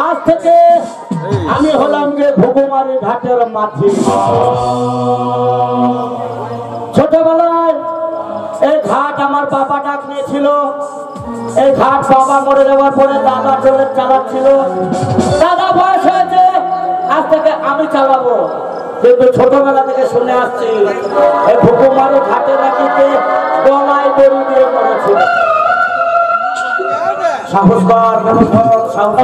আজ থেকে আমি হলাম যে ভুগুমারি ঘাটের মাঝি। ছোটবেলায় এই ঘাট আমার বাবা ডাক নিয়েছিল। এই ঘাট বাবা মরে যাওয়ার পরে দাদা চলে চালাচ্ছিল। দাদা বয়স হয়েছে, আজ থেকে আমি চালাবো। কিন্তু ছোটবেলা থেকে শুনে আসছি এই ভুগুমারি ঘাটে নাকি গলায় দড়ি দিয়ে মরেছিল। সাহস কর, সাহস কর, সাহস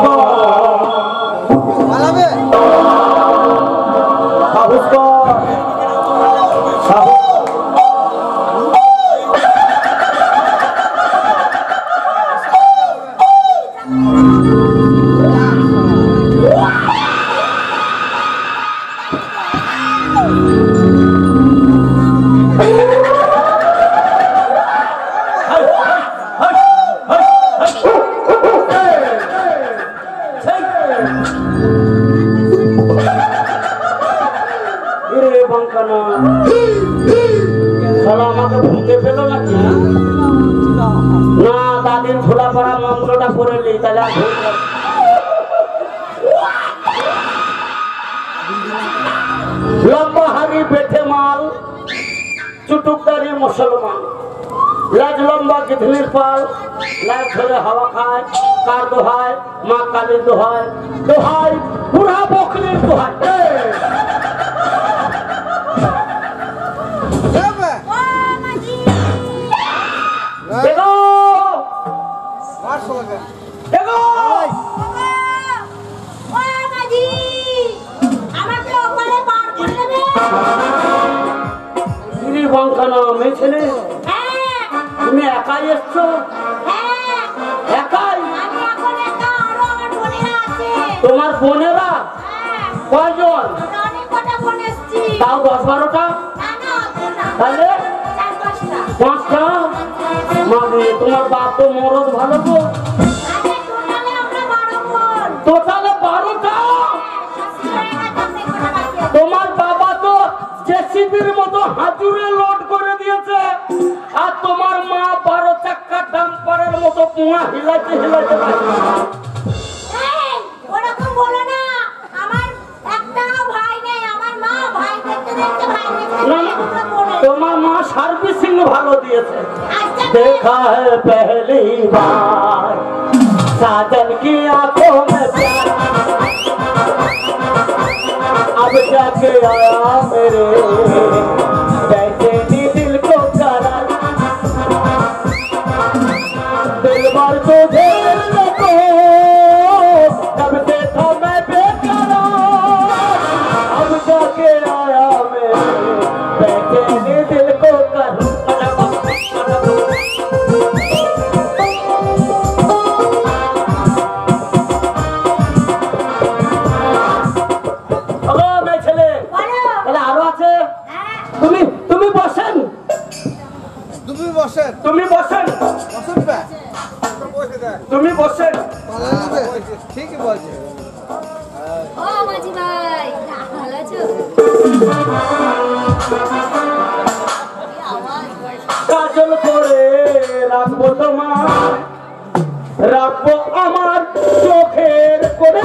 কর, সাহস কর, সাহস। আমাকে ভুলতে পেল নাকি? না, দাদির ঝোলা পড়া মন্ত্রটা পড়ে নি, তাহলে লম্বা হাড়ি পেটে মাল, চুটুকদারি মুসলমান, লাজ লম্বা গিধলির পাল, লাজ ধরে হাওয়া খায়। কার দোহায়? মা কালীর দোহায়, দোহাই বুড়া বকরির দোহাই। তুমি একাই এসছো? একাই? তোমার বোনেরা কয়জন? তাও 10-12টা? তাহলে 5টা? মানে তোমার বাপ তো মরদ ভালো তো। টোটালে 12টা? তোমার বাবা তো জেসিবির মতো হাজুরে লোড করে দিয়েছে, আর তোমার মা 12 চাক্কা ডাম্পারের মতো পুয়া হিলাইতে হিলাইতে। ওরকম বলো না, আমার একটাও ভাই নেই, আমার মা ভাই দেখতে দেখতে ভাই দেখতে। তোমার মা সার্ভিসিং ভালো দিয়েছে। দেখা है पहली बार साजन की आंखों में प्यार, अब जाके आया मेरे बेचैनी दिल को करार, दिल भर तुझे को जब से था मैं बेकरार, अब जाके आया मेरे बेचैनी दिल को करार। তুমি বসেন। ঠিকই বলছে। ও মাঝি ভাই, ভালো আছো? কাজল করে রাখবো তোমার, রাখবো আমার চোখের করে।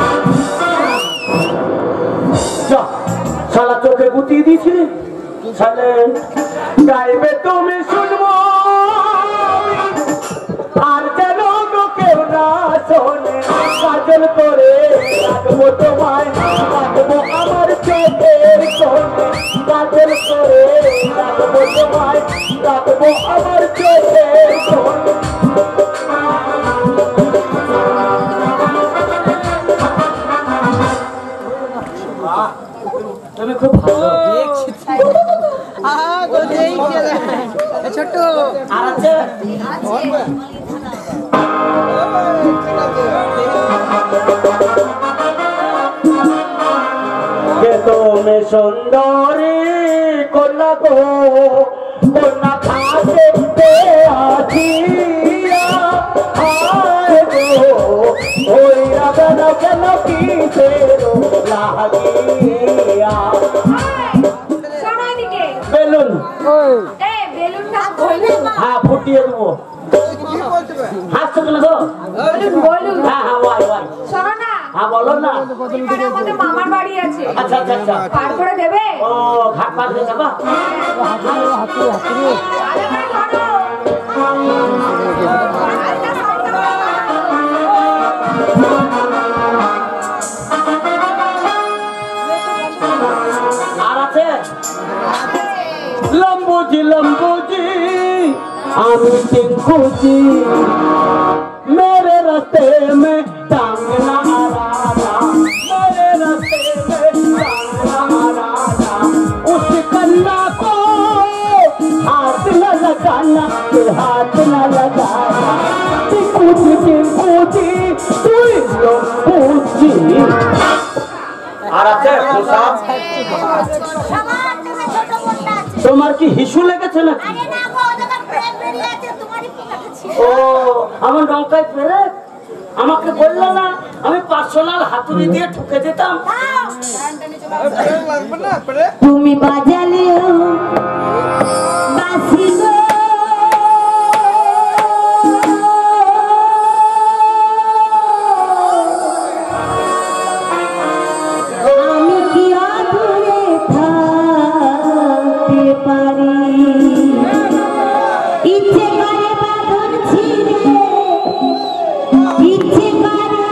শালা চোখে গুটিয়ে দিয়েছি। গাইবে তুমি শুনবো, আর যেন কেউ না শোনে। কাজল করে রাখবো তোমায়, রাখবো আমার চোখের কোণে। কাজল করে রাখবো তোমায়, রাখবো আমার চোখের কোণে। তুমি খুব ভালো ছোট্ট আর আছে। তুমি সুন্দরী কন্যা গো, কন্যা খাতে আসিয়া ওই রাগন কেন কি লাগিয়া। বেলুন, হ্যাঁ ফুটি দিয়ে দেবো। হাসছো কেন গো? বলুন হ্যাঁ হ্যাঁ ওয়াই ওয়াই। শোনো না, হ্যাঁ বলো না। এখানে আমাদের মামার বাড়ি আছে, আচ্ছা আচ্ছা আচ্ছা। পার করে দেবে? ও ঘাট পার দিয়ে যাবা? আরে ভাই ধরো। আর আছে লম্বুজি লম্বুজি আমি টিঙ্কুজি मेरे रास्ते में टांगना राजा मेरे रास्ते में टांगना राजा उस कन्या को हाथ न लगाना के हाथ न लगाना टिंकूजी टिंकूजी तू लम्बूजी আর আছে প্রসাদ সবার থেকে ছোট বোনটা আছে। তোমার কি হিসু লেগেছে নাকি আরে না গো, ওদের প্রেম বেরিয়ে আছে, তোমারই পোকাটা ছিল। ও আমার নৌকায় ফেরে আমাকে বললো না আমি পার্সোনাল হাতুড়ি দিয়ে ঠুকে দিতাম দাও। তুমি বাজালে বাসি গো, আমি কি আদরে থাকতে পারি, ইচ্ছে করে বাঁধন ছিঁড়ে, ইচ্ছে করে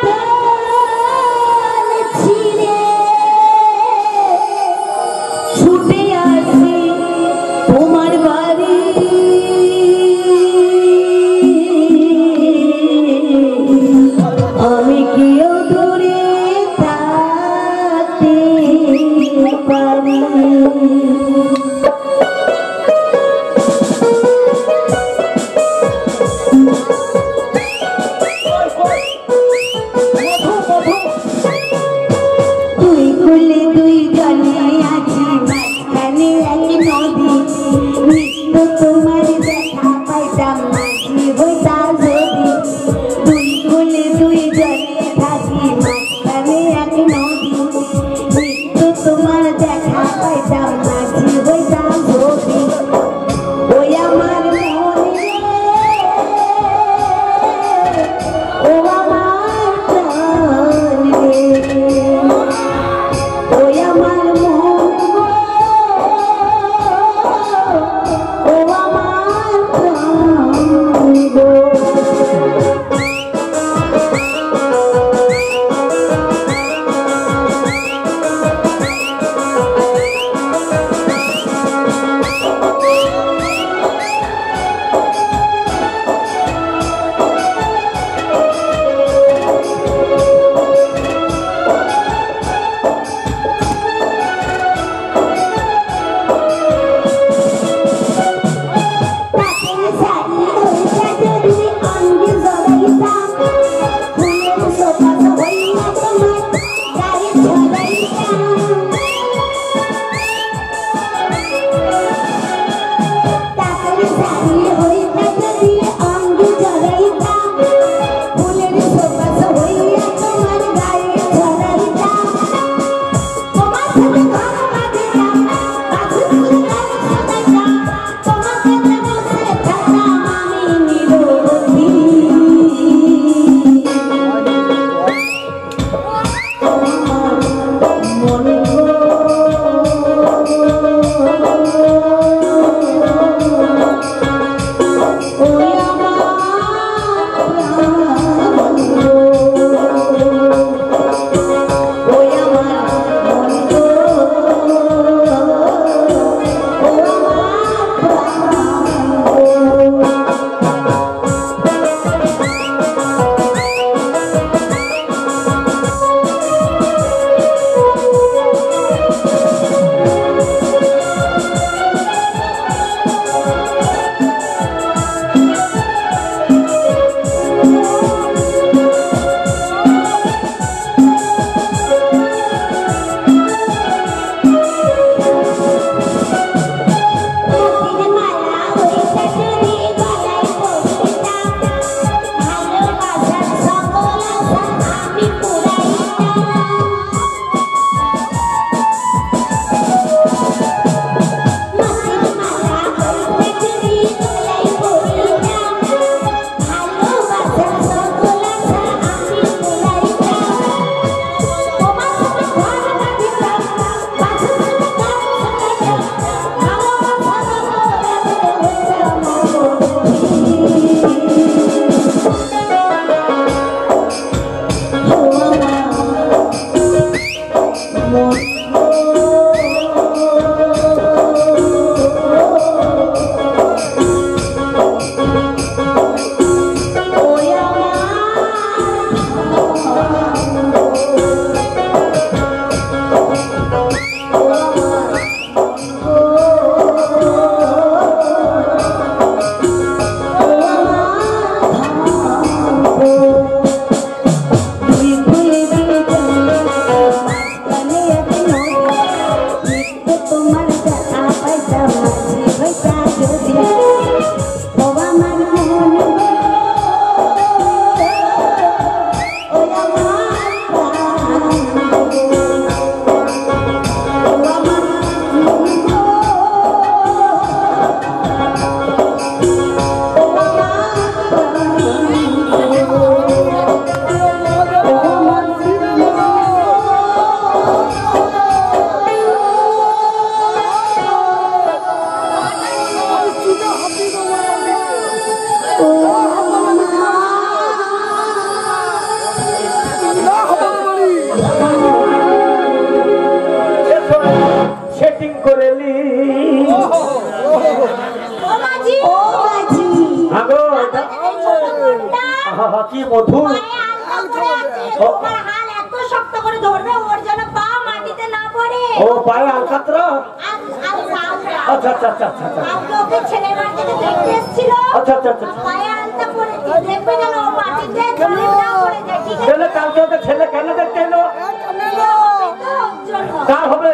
বাঁধন ছিঁড়ে ছুটে আসি তোমার বাড়ি, আমি কেউ দূরে থাকতে পারি। দুই কুলে দুই জনে আছি, মাঝখানে এক নদী, নিত্য তোমার দেখা পাইতাম মাঝি হইতাম যদি, দুই কুলে দুই জনে থাকি, মাঝখানে এক নদী, নিত্য তোমার দেখা পাইতাম মাঝি হইতাম যদি, ওই আমার মনে ও আমার প্রাণ রে, ওই আমার মন ও আমার প্রাণ গো। কি মধু পায়ে আলতা পরে আছে, তোমার হাল এত শক্ত করে ধরবে ওর যেন পা মাটিতে না পড়ে। ও পায়ে আলকাতরা আচ্ছা আচ্ছা আচ্ছা আচ্ছা আচ্ছা আজকে ওকে ছেলের বাড়ি থেকে দেখতে এসেছিল। আচ্ছা আচ্ছা আচ্ছা পায়ে আলতা পরেছে, দেখবে যেন ও মাটিতে ধরে না পড়ে যায়, ঠিক আছে? ছেলে কালকে ওকে ছেলে কেন দেখতে এলো জন্য। কার হবে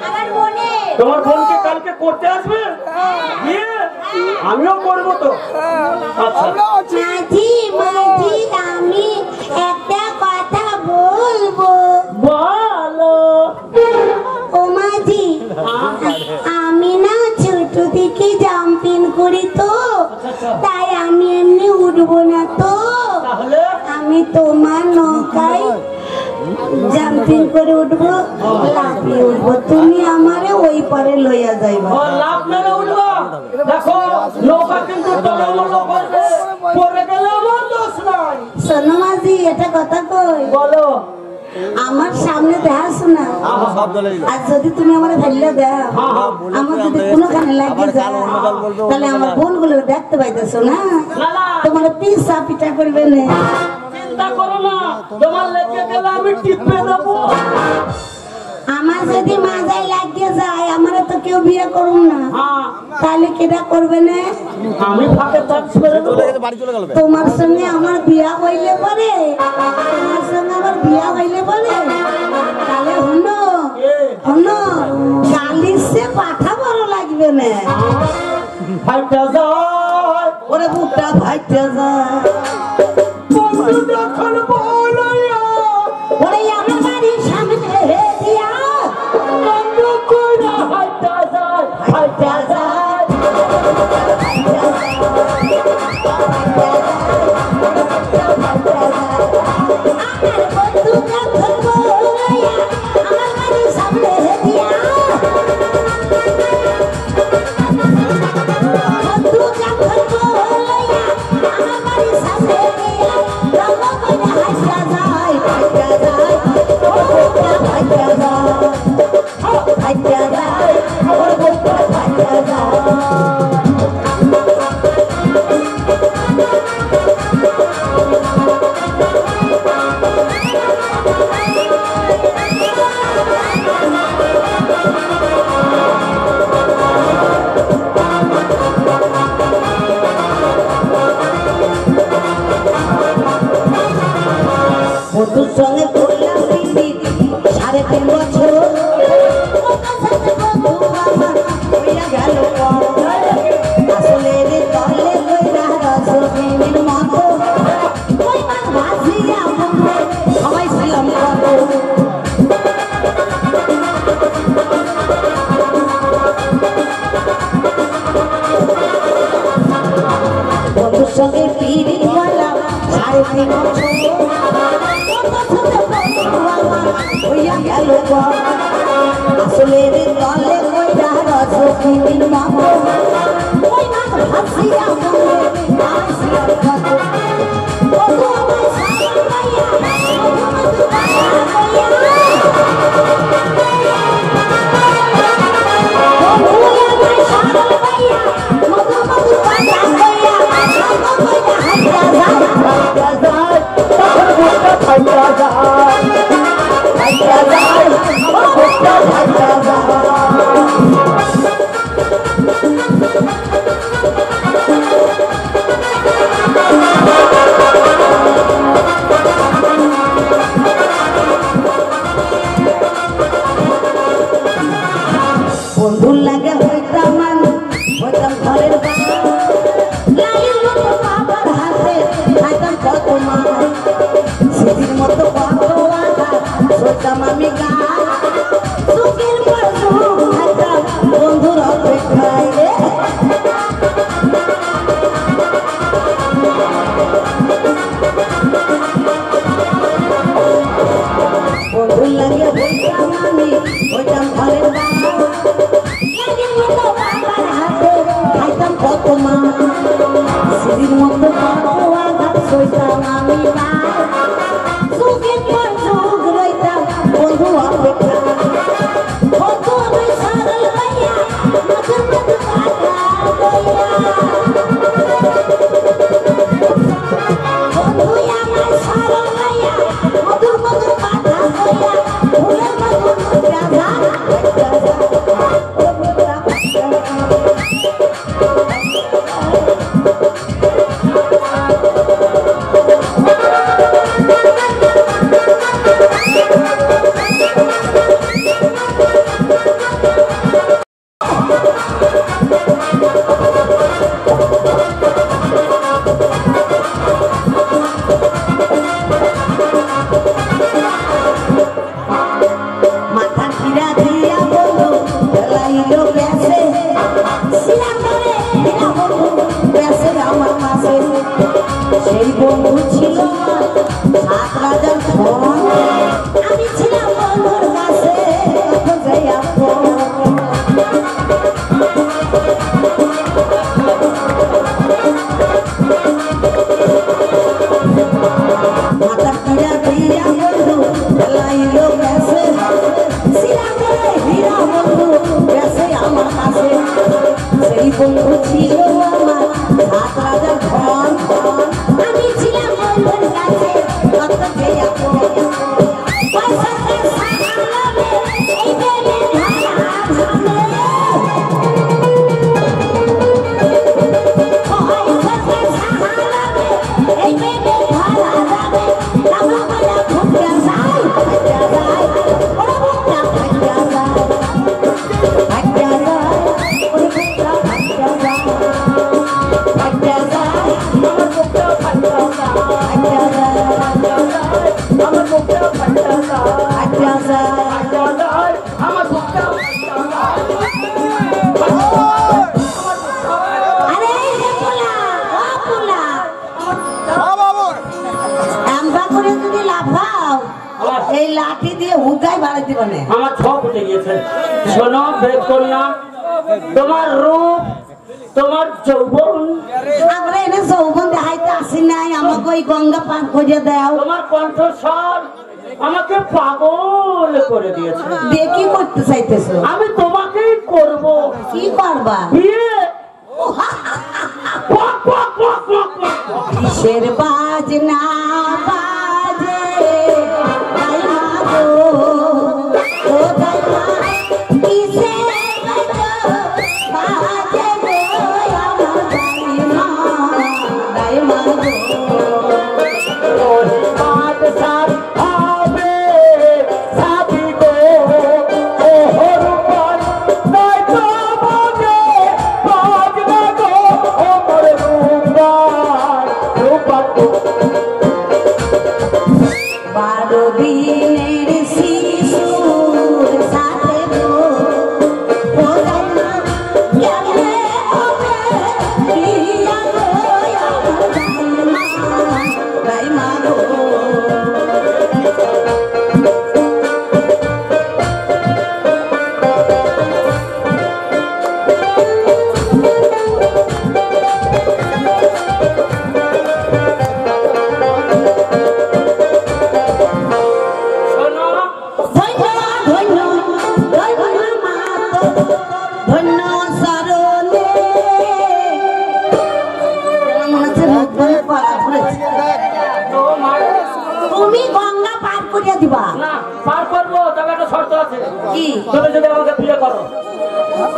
আমার মনে তোমার বোনকে কালকে করতে আসবে বিয়ে আমিও করবো তো আচ্ছা মাঝি মাঝি আমি একটা কথা বলবো। বলো ও মাঝি, আমি না ছোট থেকে জাম্পিং করি তো, তাই আমি এমনি উঠবো না তো, তাহলে আমি তোমার নৌকায় জাম্পিং করে উঠবো, লাফিয়ে উঠবো, তুমি আমারে ওই পারে লইয়া যাইবা। ও লাভ মেরে উঠবো দেখো নৌকা কিন্তু টলমলো করবে পড়ে গেলে আমার দোষ নাই শোনো মাঝি, এটা কথা কই, বলো আমার সামনে দেখাস না, আর যদি তুমি আমার ফেললে দাও, আমার যদি কোনোখানে লাগে যায়, তাহলে আমার বোনগুলো দেখতে পাইতেছো না, না না তোমার পিসা পিঠা করবে না। চিন্তা করো না তোমার লেগে গেলে আমি টিপে দেবো আমার যদি মাজায় লাগিয়ে যায়, আমার তো কেউ বিয়ে করুন না, হ্যাঁ তাহলে কেটা করবে না? আমি ফাঁকে চান্স মেরে দেবো তোমার সঙ্গে আমার বিয়া হইলে পরে, তোমার সঙ্গে আমার বিয়া হইলে পরে, তাহলে হনো হনো কালির সে পাঠা বড় লাগবে না, ফাইটা যায় ওরে বুকটা ফাইটে যায়। বন্ধু যখন বলাইয়া ওরে আমার বাড়ির সামনে দিয়া বন্ধু কইরা ফাইটা যায় ফাইটা যায় আমার বন্ধু যখন বলাইয়া আমার বাড়ির সামনে দিয়া, বন্ধু যখন বলাইয়া আমার বাড়ির সামনে দিয়া, রঙ কইরা হাইটা যায়, ফাইটা যায়, ওর বুকটা ফাইটা যায়, ফাইটা যায়, ওর বুকটা ফাইটা যায়। বন্ধুর সঙ্গে করলাম প্রীতি 3.5 বছর, ওনার সাথে বন্ধু আমার হইয়া গেল পর। আসলে রে তলে কইরা রসগোল্লার মতো, ওই মাছ ভাজিয়া মনে সবাই ছিলাম কত। বন্ধুর সঙ্গে প্রীতি করলাম 3.5 বছর, হইয়া গেল পর। আসলে রে তলে কইরা রসগোল্লার মতো, ওই মাছ ভাজিয়া মনে আসিয়া কত। বন্ধু আমার সামনে পাইয়া, বন্ধু পাইয়া পাইয়া, বন্ধু আমার সামনে পাইয়া, মধু মধু পাইয়া পাইয়া, সব কইরা হাইটা যায়, ফাইটা যায় তখন বুকটা ফাইটা যায় ফাইটা যায় আমার বুকটা ফাইটা যায় বন্ধুর লাগে হইতাম আমি, হইতাম ঘরের বাবা, লালির মতো বাবার হাতে খাইতাম কত মার, স্মৃতির মতো কত আঘাত সইতাম আমি গান, সুখের পর সুখ খাইতাম বন্ধুর অপেক্ষায় রে। বন্ধুর লাগে হইতাম আমি, হইতাম ঘরের বাবা, লালির মতো বাবার হাতে খাইতাম কত মার, স্মৃতির মতো কত আঘাত সইতাম আমি গান, সুখের পর সুখ রইতাম বন্ধু অপেক্ষায়। বন্ধু আমি সরল পাইয়া, মধুর মধু কথা কইয়া, বন্ধু সেই বন্ধু ছিল সাত রাজার ধন আমি ছিলাম বন্ধুর কাছে যাই আপন মাথা পিড়া দিয়া বন্ধু লাইলো গেছে সিরাতে হীরা বন্ধু গেছে আমার কাছে সেই বন্ধু ছিল আমার সাত রাজার ধন আমি ছিলাম বন্ধুর কাছে কত যে আপন পয়সার সাহায্যে এই বেলে ধরা ভাঙে পয়সার সাহায্যে এই বেলে ধরা যাবে লাভা বলা ফুটে যায় ওরা ফুটে ফাটা যায় ফাটা যায় ওরা ফুটে ফাটা যায় ফাটা যায় আমার বুকটা ফাটা যায়, ফাটা যায় আমার বুকটা ফাটা যায়, ফাটা যায় ফাটা যায়, আমার বুকটা ফাটা আরে রে পোলা ও পোলা আমরা করে যদি লাফাও এই লাঠি দিয়ে হুদাই বাড়াই দিব না আমার সব উঠে গিয়েছে। শোনো বেদ কন্যা, তোমার রূপ, তোমার যৌবন, আমরা এনে যৌবন দেখাইতে আসি নাই আমাকে ওই গঙ্গা পার করে দাও তোমার কণ্ঠস্বর আমাকে পাগল করে দিয়েছে। দিয়ে কি করতে চাইতেছো আমি তোমাকেই করব কি করবা বিয়ে। পক, পক, পক, পক, পক, পক। কিসের বাজনা বাজে তাই মা গো ও তাই মা কিসের বাজে গো আমার তাই মা গো ওই বাদ সাত হবে, সাথী গো, ও হরুপাল, নাই তো মনে বাজ না গো, ও মোর রূপবান, রূপাতো। 12 দিনের শিশুর সাথে গো ও তাই মা কেমনে হবে বিয়া গো আমার তাই মা গো শোনো, ধন্য ধন্য ধন্য মাতো ধন্য সরলে মনে হচ্ছে মুখে পালা ফুলেছে তোমার তুমি গঙ্গা পার করিয়া দিবা না পার করবো, তবে একটা শর্ত আছে। কি তুমি যদি আমাকে বিয়ে করো,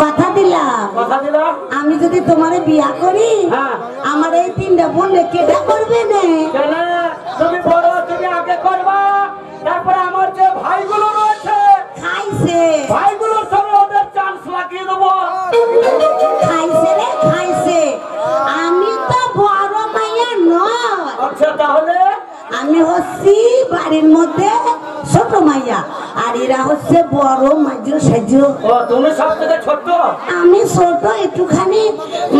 কথা দিলাম কথা দিলাম। আমি যদি তোমারে বিয়া করি হ্যাঁ। আমার এই তিনটা বোন কেটা করবে না কেন তুমি বড়, তুমি আগে করবা, তারপরে আমার যে ভাইগুলো রয়েছে, খাইছে ভাইগুলোর সঙ্গে ওদের চান্স লাগিয়ে দেবো। খাইছে রে খাইছে আমি তো বড় মাইয়া নয় আচ্ছা তাহলে আমি হচ্ছি বাড়ির মধ্যে ছোট মাইয়া আর এরা হচ্ছে বড় মাঝ সাজ ও তুমি সব থেকে ছোট। আমি ছোট একটুখানি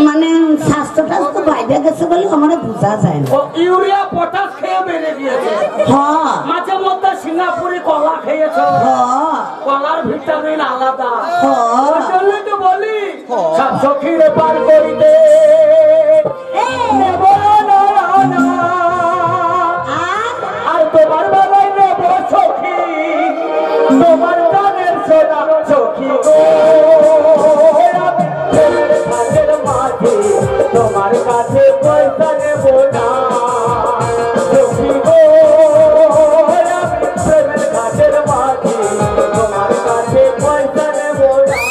মানে স্বাস্থ্য টাস্থ্য বাইরে গেছে বলে আমার বোঝা যায় না ও ইউরিয়া পটাশ খেয়ে বেড়ে গিয়েছে। হ্যাঁ মাঝে মধ্যে সিঙ্গাপুরি কলা খেয়েছো, হ্যাঁ কলার ভিটামিন আলাদা। হ্যাঁ। ওর জন্যই তো বলি সব সখীরে পার করিতে নেব না, না। আর তোমার বেলায় নেব সখী, তোমার গানের সোনা সখী গো। আমি প্রেমের ঘাটের মাঝে তোমার কাছে পয়সা নেব না সখী গো। আমি প্রেমের ঘাটের মাঝে তোমার কাছে পয়সা নেব না।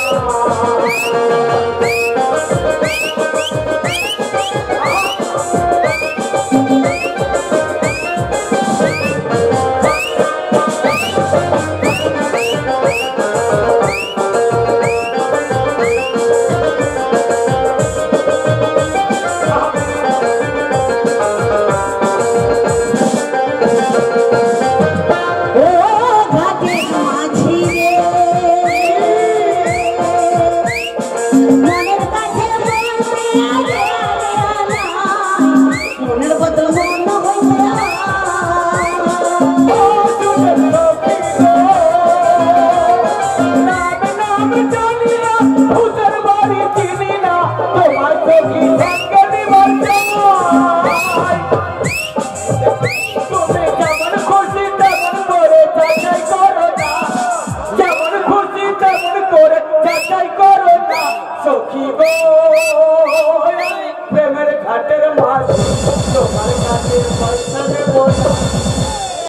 পেটের মাছ তোমার কাছে পয়সা দেব